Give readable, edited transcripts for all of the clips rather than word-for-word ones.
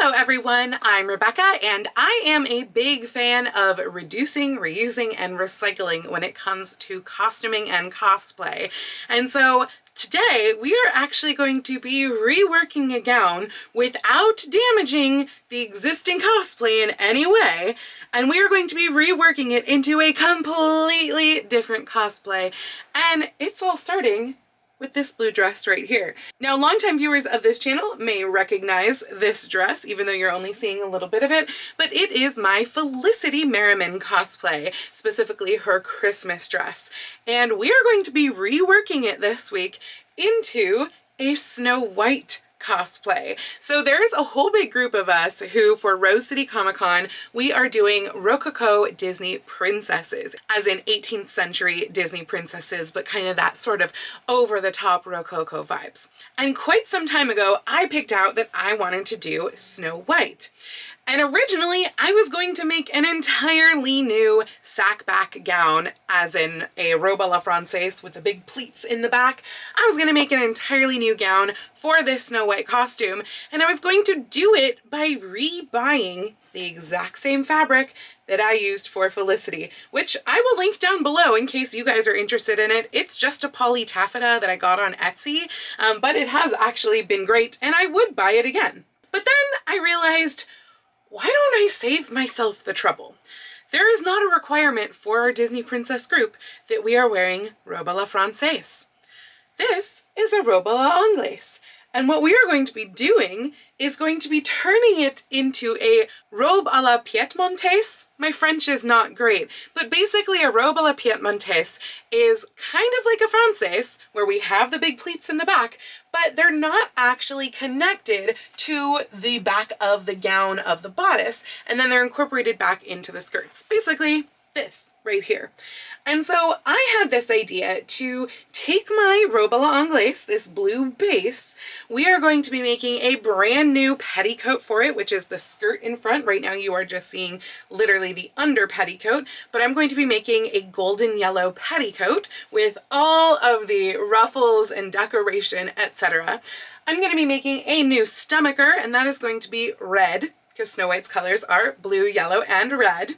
Hello everyone, I'm Rebecca and I am a big fan of reducing, reusing, and recycling when it comes to costuming and cosplay. And so today we are actually going to be reworking a gown without damaging the existing cosplay in any way. And we are going to be reworking it into a completely different cosplay. And it's all starting with this blue dress right here. Now, longtime viewers of this channel may recognize this dress, even though you're only seeing a little bit of it, but it is my Felicity Merriman cosplay, specifically her Christmas dress. And we are going to be reworking it this week into a Snow White cosplay. So there's a whole big group of us who, for Rose City Comic-Con, we are doing Rococo Disney princesses, as in 18th century Disney princesses, but kind of that sort of over-the-top Rococo vibes. And quite some time ago, I picked out that I wanted to do Snow White. And originally, I was going to make an entirely new sack-back gown, as in a robe a la Francaise with the big pleats in the back. I was going to make an entirely new gown for this Snow White costume, and I was going to do it by rebuying the exact same fabric that I used for Felicity, which I will link down below in case you guys are interested in it. It's just a poly taffeta that I got on Etsy, but it has actually been great, and I would buy it again. But then I realized, why don't I save myself the trouble? There is not a requirement for our Disney Princess group that we are wearing robe a la Francaise. This is a robe a la Anglaise. And what we are going to be doing is going to be turning it into a robe a la Piedmontaise. My French is not great, but basically a robe a la Piedmontaise is kind of like a Francaise, where we have the big pleats in the back, but they're not actually connected to the back of the gown of the bodice, and then they're incorporated back into the skirts. Basically this right here. And so I had this idea to take my robe a la Anglaise, this blue base. We are going to be making a brand new petticoat for it, which is the skirt in front. Right now you are just seeing literally the under petticoat, but I'm going to be making a golden yellow petticoat with all of the ruffles and decoration, etc. I'm going to be making a new stomacher, and that is going to be red, because Snow White's colors are blue, yellow, and red.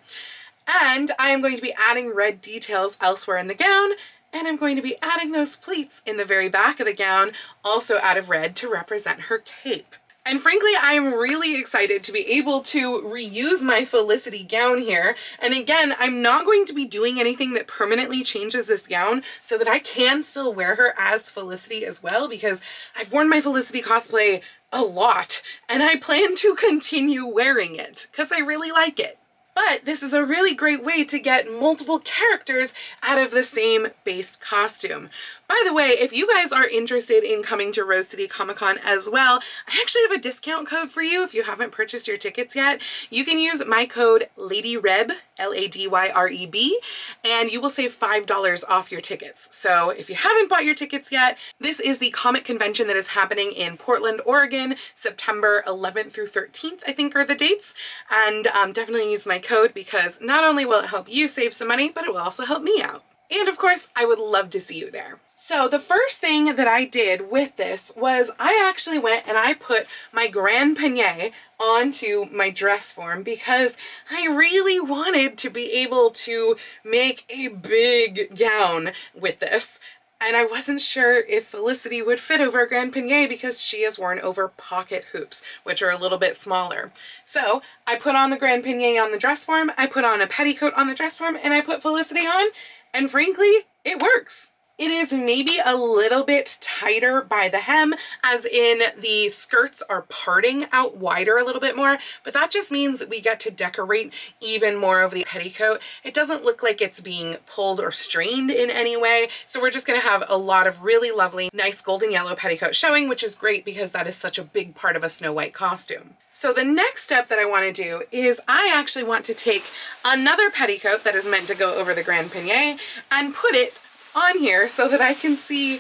And I am going to be adding red details elsewhere in the gown, and I'm going to be adding those pleats in the very back of the gown, also out of red, to represent her cape. And frankly, I am really excited to be able to reuse my Felicity gown here. And again, I'm not going to be doing anything that permanently changes this gown so that I can still wear her as Felicity as well, because I've worn my Felicity cosplay a lot, and I plan to continue wearing it because I really like it. But this is a really great way to get multiple characters out of the same base costume. By the way, if you guys are interested in coming to Rose City Comic-Con as well, I actually have a discount code for you if you haven't purchased your tickets yet. You can use my code LADYREB, L-A-D-Y-R-E-B, and you will save $5 off your tickets. So if you haven't bought your tickets yet, this is the comic convention that is happening in Portland, Oregon, September 11th through 13th, I think are the dates. And definitely use my code, because not only will it help you save some money, but it will also help me out. And of course, I would love to see you there. So the first thing that I did with this was I actually went and I put my Grand Peignet onto my dress form, because I really wanted to be able to make a big gown with this. And I wasn't sure if Felicity would fit over a Grand Peignet because she has worn over pocket hoops, which are a little bit smaller. So I put on the Grand Peignet on the dress form, I put on a petticoat on the dress form, and I put Felicity on, and frankly, it works. It is maybe a little bit tighter by the hem, as in the skirts are parting out wider a little bit more, but that just means that we get to decorate even more of the petticoat. It doesn't look like it's being pulled or strained in any way, so we're just going to have a lot of really lovely, nice golden yellow petticoat showing, which is great because that is such a big part of a Snow White costume. So the next step that I want to do is I actually want to take another petticoat that is meant to go over the Grand Peignet and put it on here so that I can see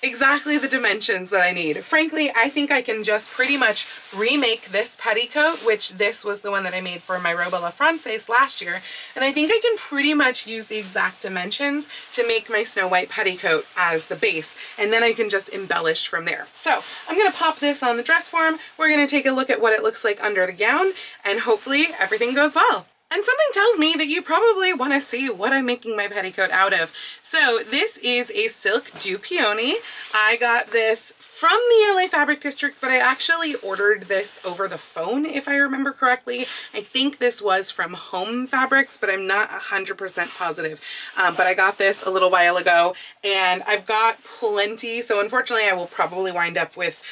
exactly the dimensions that I need. Frankly, I think I can just pretty much remake this petticoat, which this was the one that I made for my robe a la Francaise last year, and I think I can pretty much use the exact dimensions to make my Snow White petticoat as the base, and then I can just embellish from there. So I'm gonna pop this on the dress form, we're gonna take a look at what it looks like under the gown, and hopefully everything goes well. And something tells me that you probably want to see what I'm making my petticoat out of. So this is a silk du peony. I got this from the LA Fabric District, but I actually ordered this over the phone, if I remember correctly. I think this was from Home Fabrics, but I'm not 100% positive. But I got this a little while ago, and I've got plenty. So unfortunately, I will probably wind up with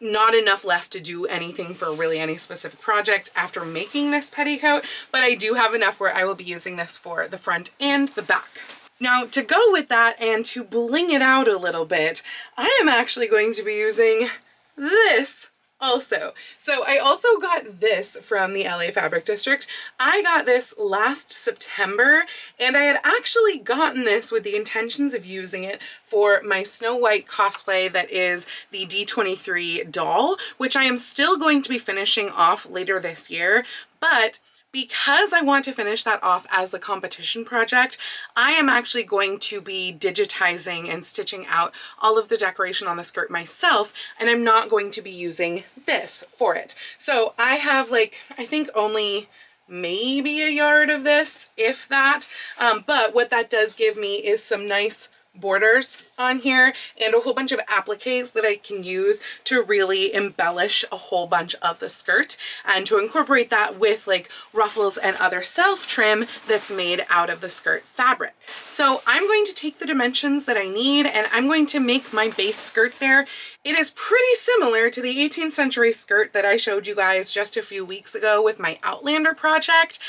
not enough left to do anything for really any specific project after making this petticoat, but I do have enough where I will be using this for the front and the back. Now, to go with that and to bling it out a little bit, I am actually going to be using this also. So I also got this from the LA Fabric District. I got this last September, and I had actually gotten this with the intentions of using it for my Snow White cosplay that is the D23 doll, which I am still going to be finishing off later this year, but because I want to finish that off as a competition project, I am actually going to be digitizing and stitching out all of the decoration on the skirt myself, and I'm not going to be using this for it. So I have like, I think only maybe a yard of this, if that, but what that does give me is some nice borders on here and a whole bunch of appliques that I can use to really embellish a whole bunch of the skirt and to incorporate that with like ruffles and other self trim that's made out of the skirt fabric. So I'm going to take the dimensions that I need and I'm going to make my base skirt there. It is pretty similar to the 18th century skirt that I showed you guys just a few weeks ago with my Outlander project.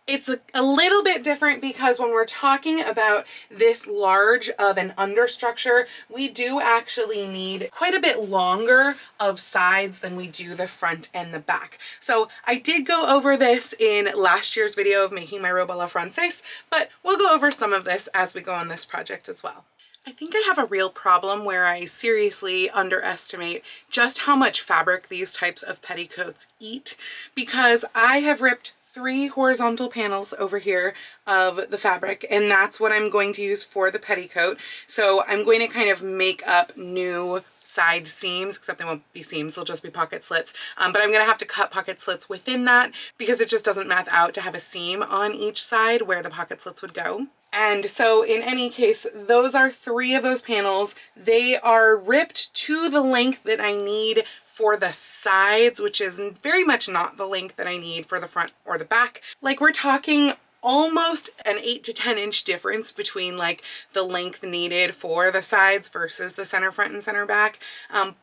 It's a little bit different because when we're talking about this large of an understructure, we do actually need quite a bit longer of sides than we do the front and the back. So I did go over this in last year's video of making my robe a la Francaise, but we'll go over some of this as we go on this project as well. I think I have a real problem where I seriously underestimate just how much fabric these types of petticoats eat, because I have ripped 3 horizontal panels over here of the fabric, and that's what I'm going to use for the petticoat. So I'm going to kind of make up new side seams, except they won't be seams, they'll just be pocket slits. But I'm gonna have to cut pocket slits within that because it just doesn't math out to have a seam on each side where the pocket slits would go. And so in any case, those are 3 of those panels. They are ripped to the length that I need for the sides, which is very much not the length that I need for the front or the back. Like we're talking almost an 8 to 10 inch difference between like the length needed for the sides versus the center front and center back.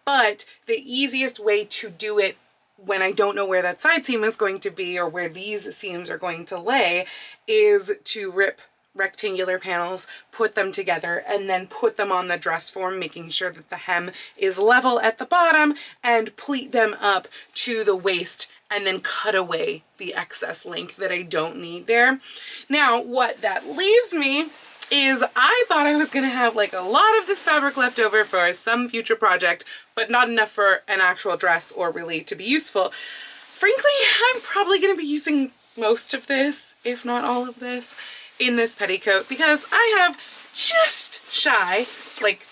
But the easiest way to do it when I don't know where that side seam is going to be or where these seams are going to lay is to rip rectangular panels, put them together, and then put them on the dress form, making sure that the hem is level at the bottom, and pleat them up to the waist, and then cut away the excess length that I don't need there. Now, what that leaves me is I thought I was gonna have like a lot of this fabric left over for some future project, but not enough for an actual dress or really to be useful. Frankly, I'm probably gonna be using most of this, if not all of this, in this petticoat because I have just shy, like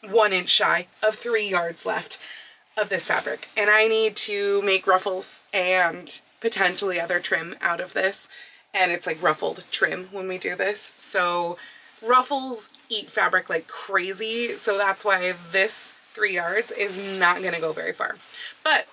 1 inch shy of 3 yards left of this fabric. And I need to make ruffles and potentially other trim out of this. And it's like ruffled trim when we do this. So ruffles eat fabric like crazy. So that's why this 3 yards is not gonna go very far. But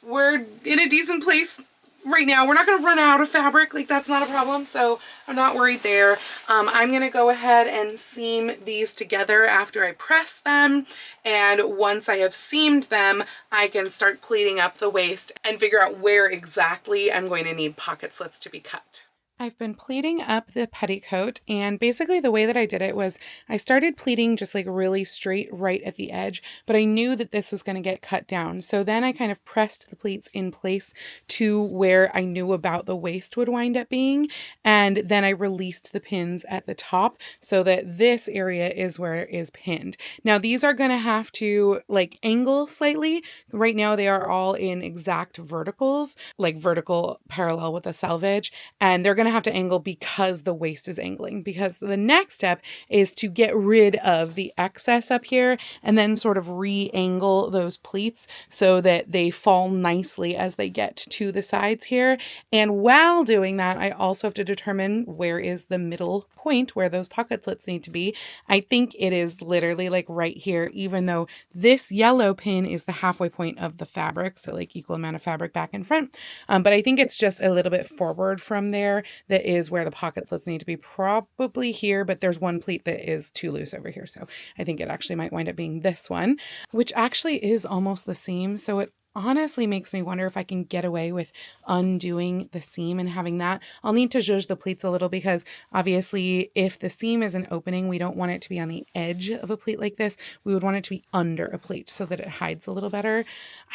we're in a decent place right now. We're not going to run out of fabric, like that's not a problem, so I'm not worried there. I'm going to go ahead and seam these together after I press them, and once I have seamed them I can start pleating up the waist and figure out where exactly I'm going to need pocket slits to be cut. I've been pleating up the petticoat, and basically the way that I did it was I started pleating just like really straight right at the edge, but I knew that this was going to get cut down. So then I kind of pressed the pleats in place to where I knew about the waist would wind up being, and then I released the pins at the top so that this area is where it is pinned. Now these are going to have to like angle slightly. Right now they are all in exact verticals, like vertical parallel with the selvage, and they're going to have to angle because the waist is angling, because the next step is to get rid of the excess up here and then sort of re-angle those pleats so that they fall nicely as they get to the sides here. And while doing that, I also have to determine where is the middle point where those pocket slits need to be. I think it is literally like right here, even though this yellow pin is the halfway point of the fabric, so like equal amount of fabric back and front. But I think it's just a little bit forward from there that is where the pocket slits need to be, probably here, but there's one pleat that is too loose over here. So I think it actually might wind up being this one, which actually is almost the seam. So it honestly makes me wonder if I can get away with undoing the seam and having that. I'll need to zhuzh the pleats a little because obviously if the seam is an opening, we don't want it to be on the edge of a pleat like this. We would want it to be under a pleat so that it hides a little better.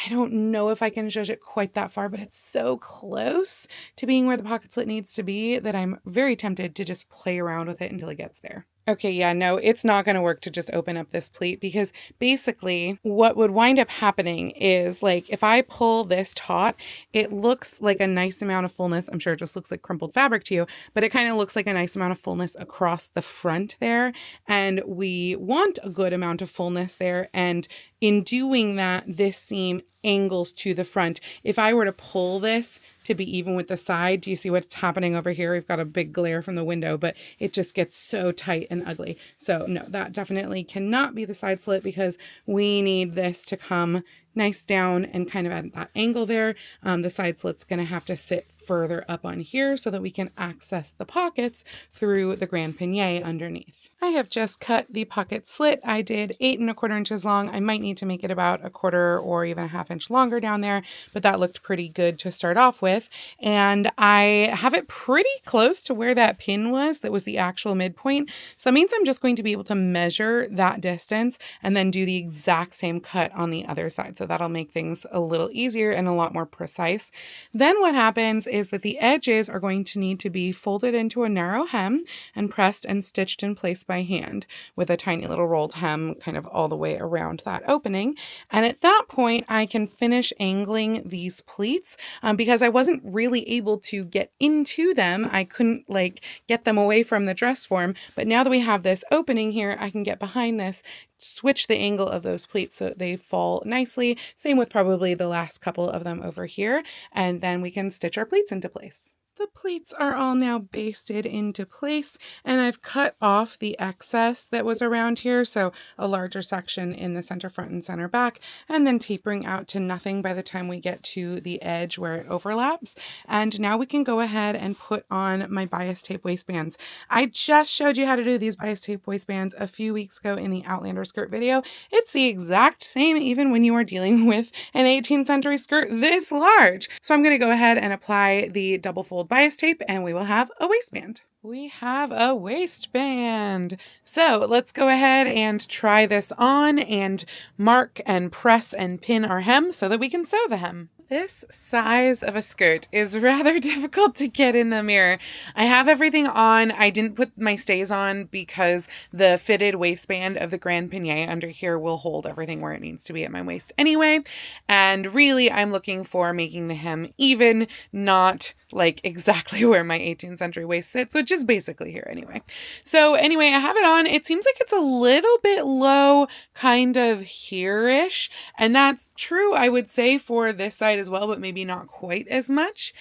I don't know if I can zhuzh it quite that far, but it's so close to being where the pocket slit needs to be that I'm very tempted to just play around with it until it gets there. Okay, yeah, no, it's not going to work to just open up this pleat because basically what would wind up happening is like if I pull this taut, it looks like a nice amount of fullness. I'm sure it just looks like crumpled fabric to you, but it kind of looks like a nice amount of fullness across the front there. And we want a good amount of fullness there. And in doing that, this seam angles to the front. If I were to pull this to be even with the side, do you see what's happening over here? We've got a big glare from the window, but it just gets so tight and ugly. So no, that definitely cannot be the side slit because we need this to come nice down and kind of at that angle there. The side slit's going to have to sit further up on here so that we can access the pockets through the grand panier underneath. I have just cut the pocket slit. I did 8 1/4 inches long. I might need to make it about 1/4 or even a 1/2 inch longer down there, but that looked pretty good to start off with. And I have it pretty close to where that pin was. That was the actual midpoint. So that means I'm just going to be able to measure that distance and then do the exact same cut on the other side. So that'll make things a little easier and a lot more precise. Then what happens is that the edges are going to need to be folded into a narrow hem and pressed and stitched in place by hand with a tiny little rolled hem kind of all the way around that opening. And at that point, I can finish angling these pleats because I wasn't really able to get into them. I couldn't like get them away from the dress form. But now that we have this opening here, I can get behind this, switch the angle of those pleats so they fall nicely. Same with probably the last couple of them over here. And then we can stitch our pleats into place. The pleats are all now basted into place, and I've cut off the excess that was around here, so a larger section in the center front and center back, and then tapering out to nothing by the time we get to the edge where it overlaps. And now we can go ahead and put on my bias tape waistbands. I just showed you how to do these bias tape waistbands a few weeks ago in the Outlander skirt video. It's the exact same even when you are dealing with an 18th century skirt this large. So I'm going to go ahead and apply the double fold bias tape and we will have a waistband. We have a waistband. So let's go ahead and try this on and mark and press and pin our hem so that we can sew the hem. This size of a skirt is rather difficult to get in the mirror. I have everything on. I didn't put my stays on because the fitted waistband of the grand panier under here will hold everything where it needs to be at my waist anyway. And really, I'm looking for making the hem even, not like exactly where my 18th century waist sits, which is basically here anyway. So anyway, I have it on. It seems like it's a little bit low, kind of here-ish. And that's true, I would say, for this side as well, but maybe not quite as much.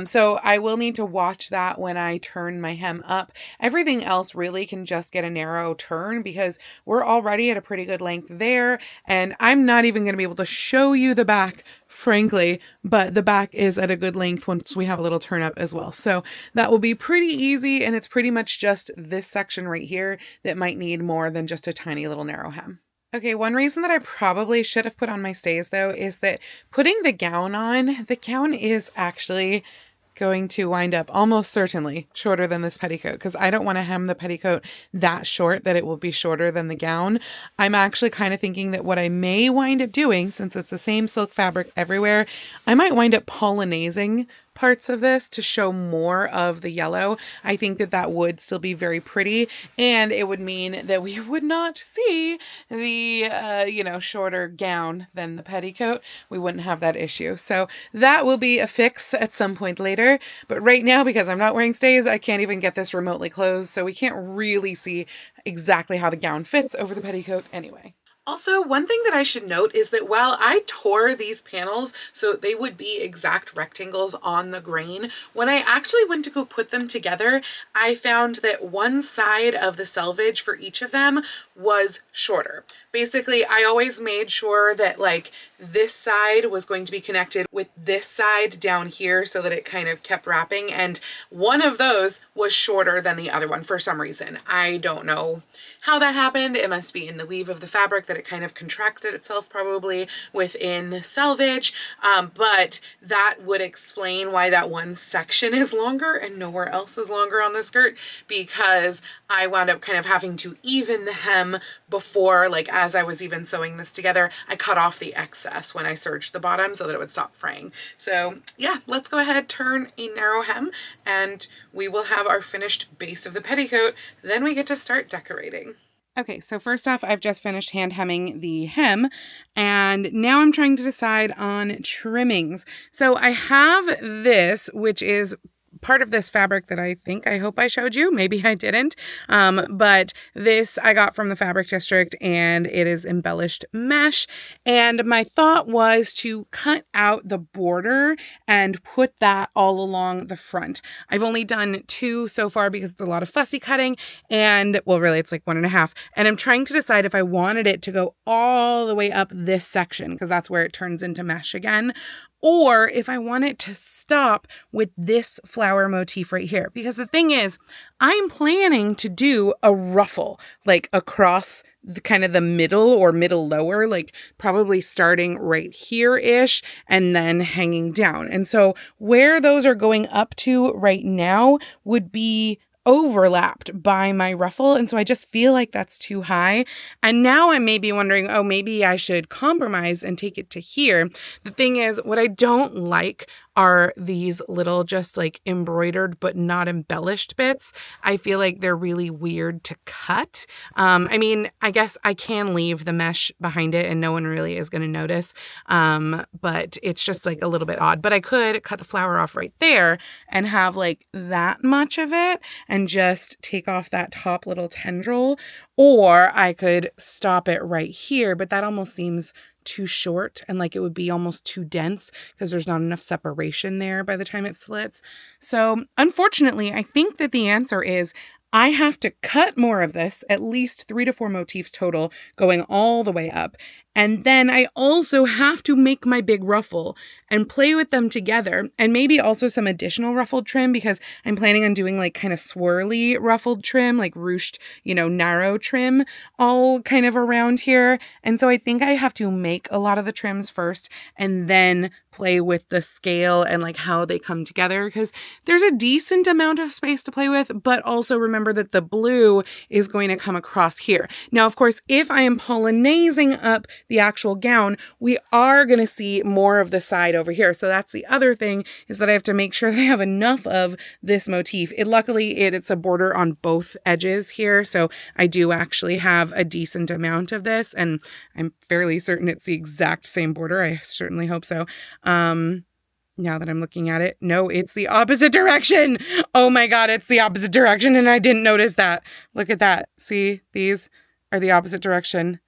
So I will need to watch that when I turn my hem up. Everything else really can just get a narrow turn because we're already at a pretty good length there. And I'm not even going to be able to show you the back, frankly, but the back is at a good length once we have a little turn up as well. So that will be pretty easy. And it's pretty much just this section right here that might need more than just a tiny little narrow hem. Okay, one reason that I probably should have put on my stays though is that putting the gown on, the gown is actually going to wind up almost certainly shorter than this petticoat because I don't want to hem the petticoat that short that it will be shorter than the gown. I'm actually kind of thinking that what I may wind up doing, since it's the same silk fabric everywhere, I might wind up polonazing parts of this to show more of the yellow. I think that that would still be very pretty, and it would mean that we would not see the, shorter gown than the petticoat. We wouldn't have that issue. So that will be a fix at some point later. But right now, because I'm not wearing stays, I can't even get this remotely closed. So we can't really see exactly how the gown fits over the petticoat anyway. Also, one thing that I should note is that while I tore these panels so they would be exact rectangles on the grain, when I actually went to go put them together, I found that one side of the selvage for each of them was shorter. Basically, I always made sure that like this side was going to be connected with this side down here so that it kind of kept wrapping, and one of those was shorter than the other one for some reason. I don't know how that happened. It must be in the weave of the fabric that it kind of contracted itself probably within the selvage, but that would explain why that one section is longer and nowhere else is longer on the skirt, because I wound up kind of having to even the hem before, like as I was even sewing this together, I cut off the excess when I serged the bottom so that it would stop fraying. So yeah, let's go ahead, turn a narrow hem, and we will have our finished base of the petticoat. Then we get to start decorating. Okay, so first off, I've just finished hand hemming the hem, and now I'm trying to decide on trimmings. So I have this, which is part of this fabric that I hope I showed you. Maybe I didn't. But this I got from the Fabric District, and it is embellished mesh. And my thought was to cut out the border and put that all along the front. I've only done 2 so far because it's a lot of fussy cutting, and well, really it's like 1.5. And I'm trying to decide if I wanted it to go all the way up this section, because that's where it turns into mesh again, or if I want it to stop with this flower motif right here. Because the thing is, I'm planning to do a ruffle, like across the kind of the middle or middle lower, like probably starting right here-ish and then hanging down. And so where those are going up to right now would be overlapped by my ruffle, and so I just feel like that's too high. And now I may be wondering, oh, maybe I should compromise and take it to here. The thing is, what I don't like are these little just like embroidered but not embellished bits. I feel like they're really weird to cut. I mean, I guess I can leave the mesh behind it and no one really is going to notice, but it's just like a little bit odd. But I could cut the flower off right there and have like that much of it and just take off that top little tendril, or I could stop it right here, but that almost seems too short and like it would be almost too dense because there's not enough separation there by the time it slits. So unfortunately, I think that the answer is I have to cut more of this, at least 3 to 4 motifs total, going all the way up. And then I also have to make my big ruffle and play with them together, and maybe also some additional ruffled trim, because I'm planning on doing like kind of swirly ruffled trim, like ruched, narrow trim all kind of around here. And so I think I have to make a lot of the trims first and then play with the scale and like how they come together, because there's a decent amount of space to play with, but also remember that the blue is going to come across here. Now, of course, if I am polonazing up the actual gown, we are going to see more of the side over here. So that's the other thing, is that I have to make sure that I have enough of this motif. Luckily, it's a border on both edges here. So I do actually have a decent amount of this, and I'm fairly certain it's the exact same border. I certainly hope so. Now that I'm looking at it, no, it's the opposite direction. Oh my God, it's the opposite direction. And I didn't notice that. Look at that. See, these are the opposite direction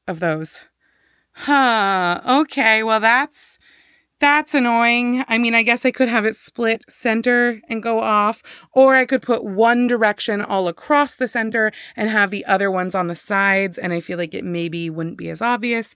of those. Huh. Okay. Well, that's annoying. I mean, I guess I could have it split center and go off, or I could put one direction all across the center and have the other ones on the sides. And I feel like it maybe wouldn't be as obvious,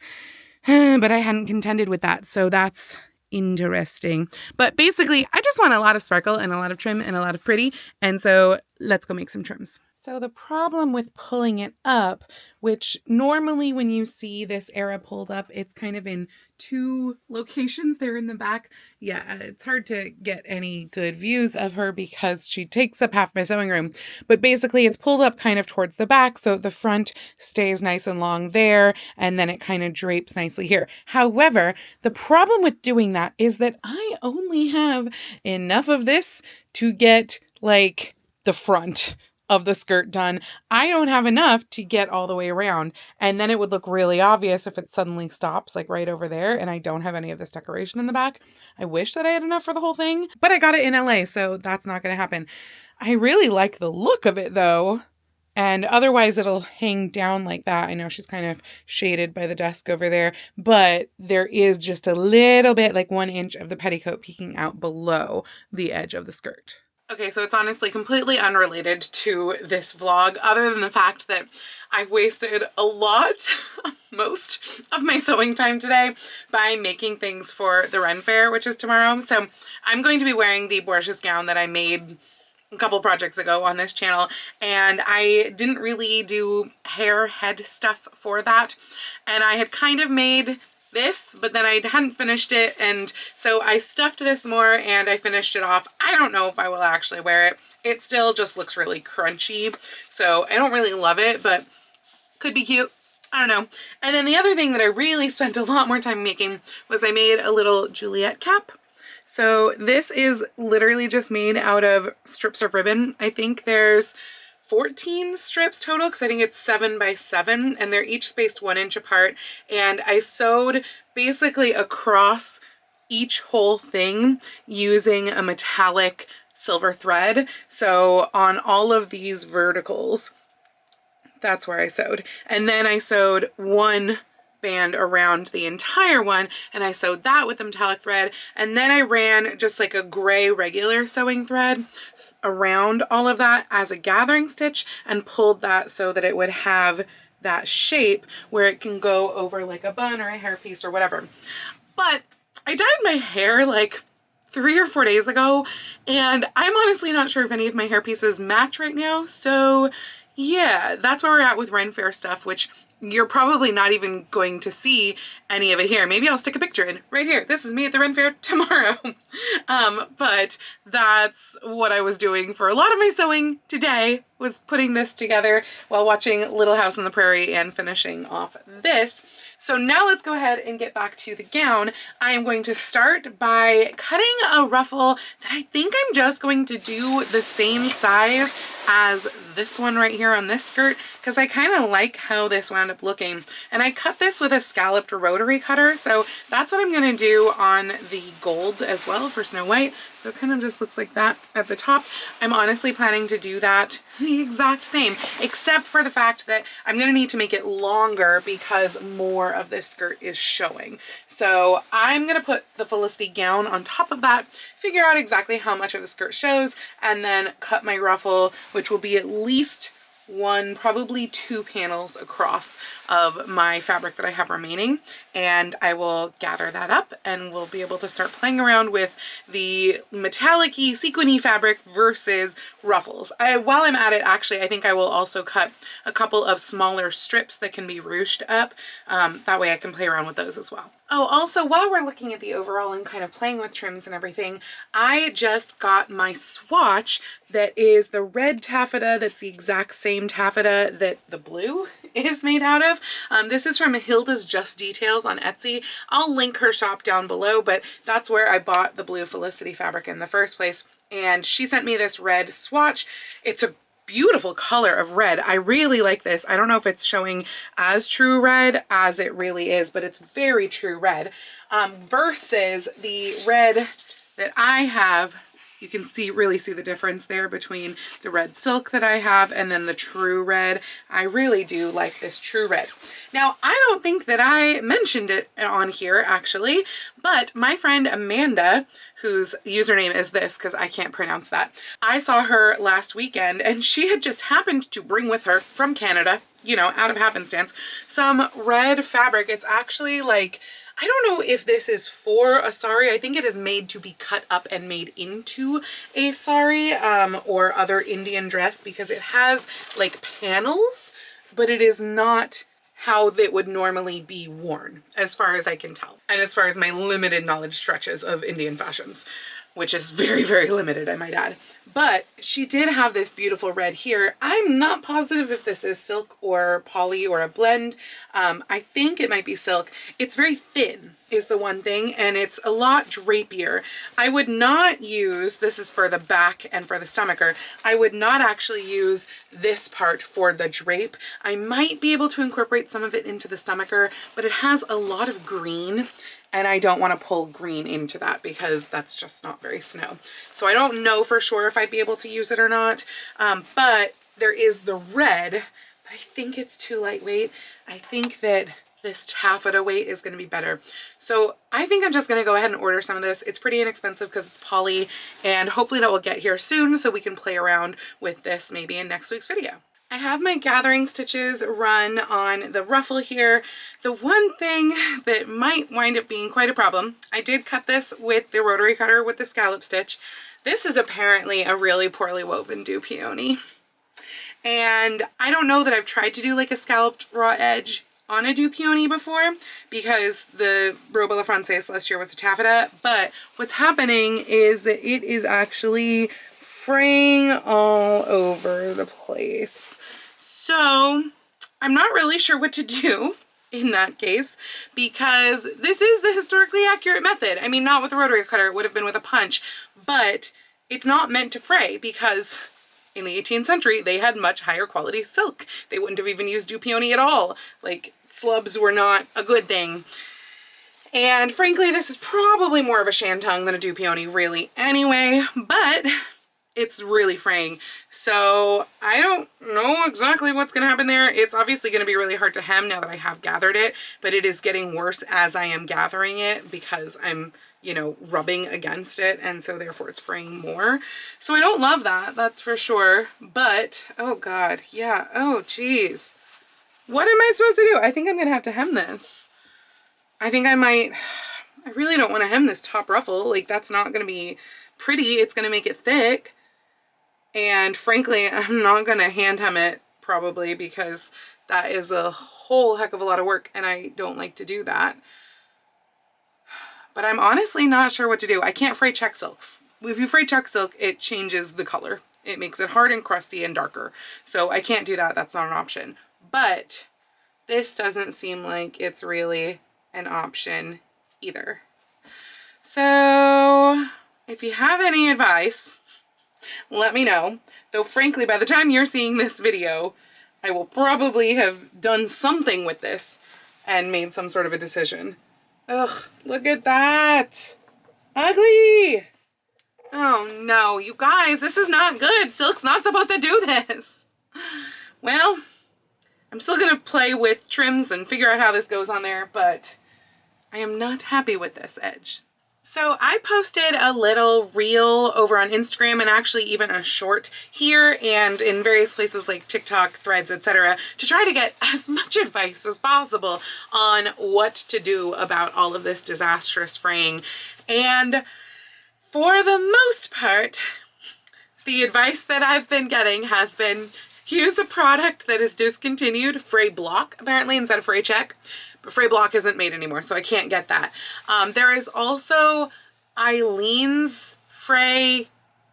but I hadn't contended with that. So that's interesting. But basically, I just want a lot of sparkle and a lot of trim and a lot of pretty. And so let's go make some trims. So the problem with pulling it up, which normally when you see this era pulled up, it's kind of in two locations there in the back. Yeah, it's hard to get any good views of her because she takes up half my sewing room. But basically it's pulled up kind of towards the back, so the front stays nice and long there, and then it kind of drapes nicely here. However, the problem with doing that is that I only have enough of this to get like the front of the skirt done. I don't have enough to get all the way around. And then it would look really obvious if it suddenly stops like right over there and I don't have any of this decoration in the back. I wish that I had enough for the whole thing, but I got it in LA, so that's not going to happen. I really like the look of it though. And otherwise it'll hang down like that. I know she's kind of shaded by the desk over there, but there is just a little bit, like 1 inch of the petticoat peeking out below the edge of the skirt. Okay, so it's honestly completely unrelated to this vlog, other than the fact that I wasted a lot, most of my sewing time today by making things for the Ren Fair, which is tomorrow. So I'm going to be wearing the Borges gown that I made a couple projects ago on this channel, and I didn't really do hair head stuff for that. And I had kind of made this, but then I hadn't finished it, and so I stuffed this more and I finished it off. I don't know if I will actually wear it. It still just looks really crunchy, so I don't really love it, but could be cute. I don't know. And then the other thing that I really spent a lot more time making was I made a little Juliet cap. So this is literally just made out of strips of ribbon. I think there's 14 strips total because I think it's 7 by 7 and they're each spaced 1 inch apart, and I sewed basically across each whole thing using a metallic silver thread. So on all of these verticals, that's where I sewed, and then I sewed one band around the entire one, and I sewed that with the metallic thread, and then I ran just like a gray regular sewing thread around all of that as a gathering stitch and pulled that so that it would have that shape where it can go over like a bun or a hairpiece or whatever. But I dyed my hair like 3 or 4 days ago, and I'm honestly not sure if any of my hair pieces match right now. So yeah, that's where we're at with Ren Fair stuff, which you're probably not even going to see any of it here. Maybe I'll stick a picture in right here. This is me at the Ren Fair tomorrow. But that's what I was doing for a lot of my sewing today, was putting this together while watching Little House on the Prairie and finishing off this. So now let's go ahead and get back to the gown. I am going to start by cutting a ruffle that I think I'm just going to do the same size as this one right here on this skirt, because I kind of like how this wound up looking. And I cut this with a scalloped rotary cutter, so that's what I'm going to do on the gold as well for Snow White. So it kind of just looks like that at the top. I'm honestly planning to do that the exact same, except for the fact that I'm going to need to make it longer because more of this skirt is showing. So I'm going to put the Felicity gown on top of that, figure out exactly how much of the skirt shows, and then cut my ruffle, which will be at least 1, probably 2 panels across of my fabric that I have remaining, and I will gather that up and we'll be able to start playing around with the metallic-y, sequin-y fabric versus ruffles. While I'm at it, actually, I think I will also cut a couple of smaller strips that can be ruched up. That way I can play around with those as well. Oh, also, while we're looking at the overall and kind of playing with trims and everything, I just got my swatch that is the red taffeta that's the exact same taffeta that the blue is made out of. This is from Hilda's Just Details on Etsy. I'll link her shop down below, but that's where I bought the blue Felicity fabric in the first place. And she sent me this red swatch. It's a beautiful color of red. I really like this. I don't know if it's showing as true red as it really is, but it's very true red, versus the red that I have. You can really see the difference there between the red silk that I have and then the true red. I really do like this true red. Now, I don't think that I mentioned it on here actually, but my friend Amanda, whose username is this because I can't pronounce that, I saw her last weekend and she had just happened to bring with her from Canada, you know, out of happenstance, some red fabric. It's actually like, I don't know if this is for a sari. I think it is made to be cut up and made into a sari or other Indian dress, because it has like panels, but it is not how it would normally be worn, as far as I can tell. And as far as my limited knowledge stretches of Indian fashions, which is very, very limited, I might add. But she did have this beautiful red here. I'm not positive if this is silk or poly or a blend. I think it might be silk. It's very thin is the one thing, and it's a lot drapier. I would not use, this is for the back and for the stomacher, I would not actually use this part for the drape. I might be able to incorporate some of it into the stomacher, but it has a lot of green, and I don't want to pull green into that because that's just not very snow. So I don't know for sure if I'd be able to use it or not, but there is the red, but I think it's too lightweight. I think that this taffeta weight is going to be better. So I think I'm just going to go ahead and order some of this. It's pretty inexpensive because it's poly, and hopefully that will get here soon so we can play around with this maybe in next week's video. I have my gathering stitches run on the ruffle here. The one thing that might wind up being quite a problem, I did cut this with the rotary cutter with the scallop stitch. This is apparently a really poorly woven do peony. And I don't know that I've tried to do like a scalloped raw edge on a do peony before, because the robe a la Francaise last year was a taffeta, but what's happening is that it is actually fraying all over the place. So I'm not really sure what to do in that case, because this is the historically accurate method. I mean, not with a rotary cutter, it would have been with a punch, but it's not meant to fray, because in the 18th century, they had much higher quality silk. They wouldn't have even used do peony at all. Like, slubs were not a good thing. And frankly, this is probably more of a shantung than a do peony really anyway, but it's really fraying. So I don't know exactly what's gonna happen there. It's obviously gonna be really hard to hem now that I have gathered it, but it is getting worse as I am gathering it because I'm, you know, rubbing against it, and so therefore it's fraying more. So I don't love that, that's for sure. But, oh God, yeah, oh geez. What am I supposed to do? I think I'm gonna have to hem this. I think I really don't want to hem this top ruffle. Like, that's not gonna be pretty. It's gonna make it thick. And frankly, I'm not gonna hand hem it probably, because that is a whole heck of a lot of work and I don't like to do that. But I'm honestly not sure what to do. I can't fray check silk. If you fray check silk, it changes the color. It makes it hard and crusty and darker. So I can't do that. That's not an option. But this doesn't seem like it's really an option either. So if you have any advice, let me know. Though frankly, by the time you're seeing this video, I will probably have done something with this and made some sort of a decision. Ugh, look at that. Ugly. Oh no, you guys, this is not good. Silk's not supposed to do this. Well, I'm still gonna play with trims and figure out how this goes on there, but I am not happy with this edge. So I posted a little reel over on Instagram, and actually even a short here and in various places like TikTok, Threads, etc., to try to get as much advice as possible on what to do about all of this disastrous fraying. And for the most part, the advice that I've been getting has been use a product that is discontinued, Fray Block apparently, instead of Fray Check. But Fray Block isn't made anymore, so I can't get that. There is also Eileen's Fray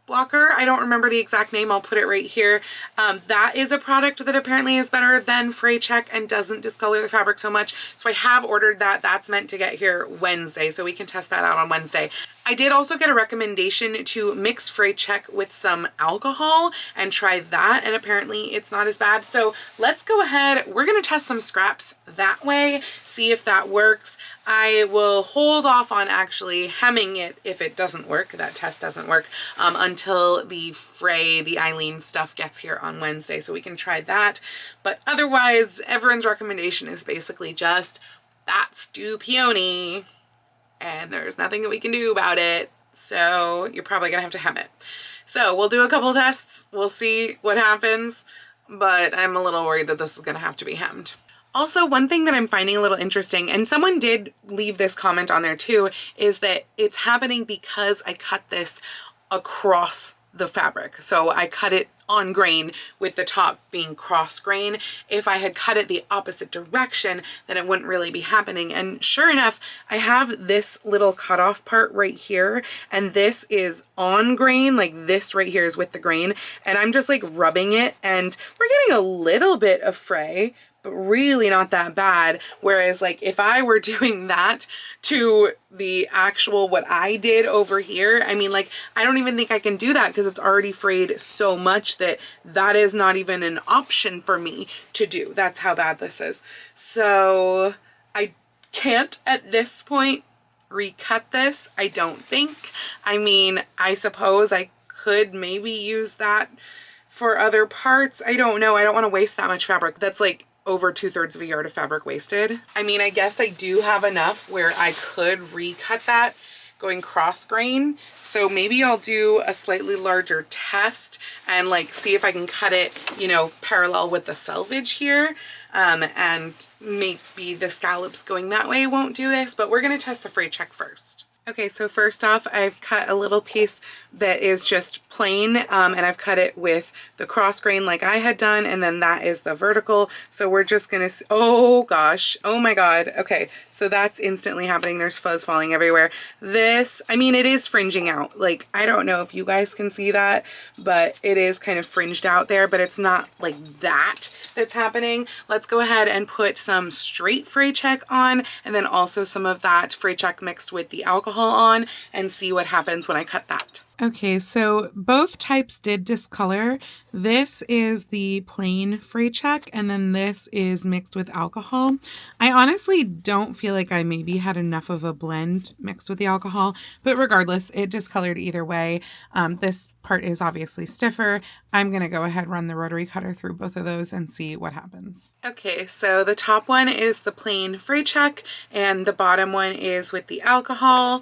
Blocker. I don't remember the exact name. I'll put it right here. That is a product that apparently is better than Fray Check and doesn't discolor the fabric so much. So I have ordered that. That's meant to get here Wednesday, so we can test that out on Wednesday. I did also get a recommendation to mix Fray Check with some alcohol and try that, and apparently it's not as bad. So let's go ahead. We're gonna test some scraps that way, see if that works. I will hold off on actually hemming it if it doesn't work, that test doesn't work, until the Fray, the Eileen stuff gets here on Wednesday, so we can try that. But otherwise, everyone's recommendation is basically just, that's do peony, and there's nothing that we can do about it, so you're probably gonna have to hem it. So we'll do a couple tests, we'll see what happens, but I'm a little worried that this is gonna have to be hemmed. Also, one thing that I'm finding a little interesting, and someone did leave this comment on there too, is that it's happening because I cut this across the fabric. So I cut it on grain with the top being cross grain. If I had cut it the opposite direction, then it wouldn't really be happening. And sure enough, I have this little cutoff part right here, and this is on grain, like this right here is with the grain, and I'm just like rubbing it, and we're getting a little bit of fray, but really not that bad. Whereas like if I were doing that to the actual what I did over here, I mean, like, I don't even think I can do that because it's already frayed so much that that is not even an option for me to do. That's how bad this is. So I can't at this point recut this, I don't think. I mean, I suppose I could maybe use that for other parts. I don't know. I don't want to waste that much fabric. That's like over 2/3 of a yard of fabric wasted. I mean, I guess I do have enough where I could recut that going cross grain. So maybe I'll do a slightly larger test and like see if I can cut it, you know, parallel with the selvage here. And maybe the scallops going that way won't do this, but we're going to test the fray check first. Okay, so first off, I've cut a little piece that is just plain, and I've cut it with the cross grain like I had done, and then that is the vertical. So we're just gonna, oh gosh, oh my God. Okay, so that's instantly happening. There's fuzz falling everywhere. This, I mean, it is fringing out. Like, I don't know if you guys can see that, but it is kind of fringed out there, but it's not like that that's happening. Let's go ahead and put some straight fray check on, and then also some of that fray check mixed with the alcohol on, and see what happens when I cut that. Okay, so both types did discolor. This is the plain fray check, and then this is mixed with alcohol. I honestly don't feel like I maybe had enough of a blend mixed with the alcohol, but regardless, it discolored either way. This part is obviously stiffer. I'm gonna go ahead, run the rotary cutter through both of those and see what happens. Okay, so the top one is the plain fray check, and the bottom one is with the alcohol.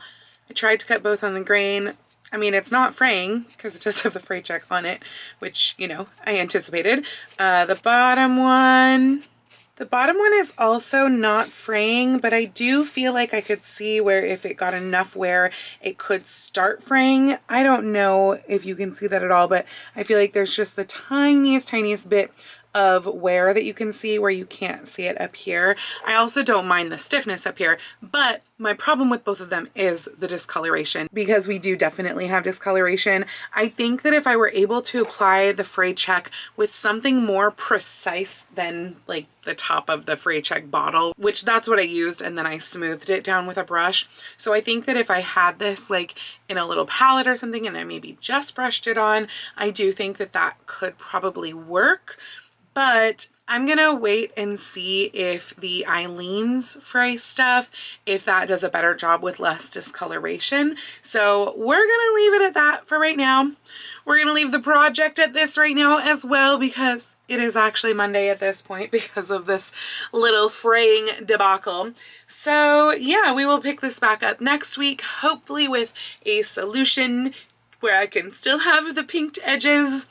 I tried to cut both on the grain. I mean, it's not fraying because it does have the fray check on it, which, you know, I anticipated. The bottom one is also not fraying, but I do feel like I could see where if it got enough where it could start fraying. I don't know if you can see that at all, but I feel like there's just the tiniest bit of wear that you can see where you can't see it up here. I also don't mind the stiffness up here, but my problem with both of them is the discoloration, because we do definitely have discoloration. I think that if I were able to apply the fray check with something more precise than like the top of the fray check bottle, which that's what I used, and then I smoothed it down with a brush. So I think that if I had this like in a little palette or something and I maybe just brushed it on, I do think that that could probably work. But I'm gonna wait and see if the Eileen's fray stuff, if that does a better job with less discoloration. So we're gonna leave it at that for right now. We're gonna leave the project at this right now as well, because it is actually Monday at this point because of this little fraying debacle. So yeah, we will pick this back up next week, hopefully with a solution where I can still have the pinked edges,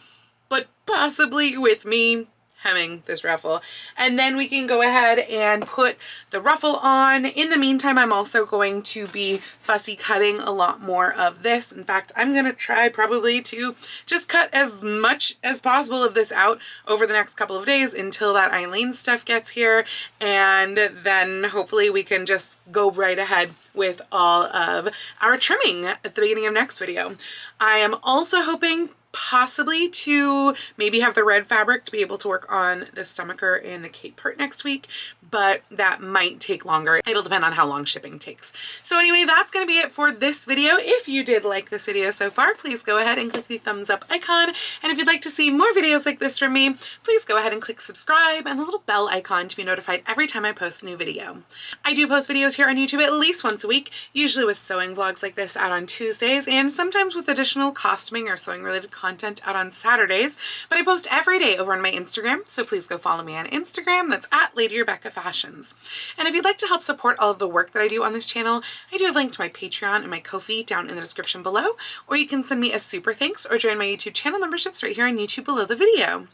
but possibly with me hemming this ruffle, and then we can go ahead and put the ruffle on. In the meantime, I'm also going to be fussy cutting a lot more of this. In fact, I'm gonna try probably to just cut as much as possible of this out over the next couple of days until that Eileen stuff gets here, and then hopefully we can just go right ahead with all of our trimming at the beginning of next video. I am also hoping possibly to maybe have the red fabric to be able to work on the stomacher and the cape part next week, but that might take longer. It'll depend on how long shipping takes. So anyway, that's going to be it for this video. If you did like this video so far, please go ahead and click the thumbs up icon. And if you'd like to see more videos like this from me, please go ahead and click subscribe and the little bell icon to be notified every time I post a new video. I do post videos here on YouTube at least once a week, usually with sewing vlogs like this out on Tuesdays, and sometimes with additional costuming or sewing related content content out on Saturdays, but I post every day over on my Instagram, so please go follow me on Instagram. That's at Lady Rebecca Fashions. And if you'd like to help support all of the work that I do on this channel, I do have a link to my Patreon and my Ko-fi down in the description below, or you can send me a super thanks or join my YouTube channel memberships right here on YouTube below the video.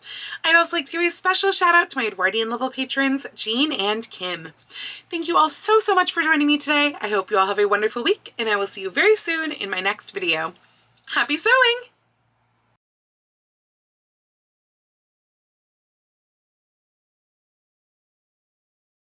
I'd also like to give a special shout out to my Edwardian level patrons, Jean and Kim. Thank you all so much for joining me today. I hope you all have a wonderful week, and I will see you very soon in my next video. Happy sewing!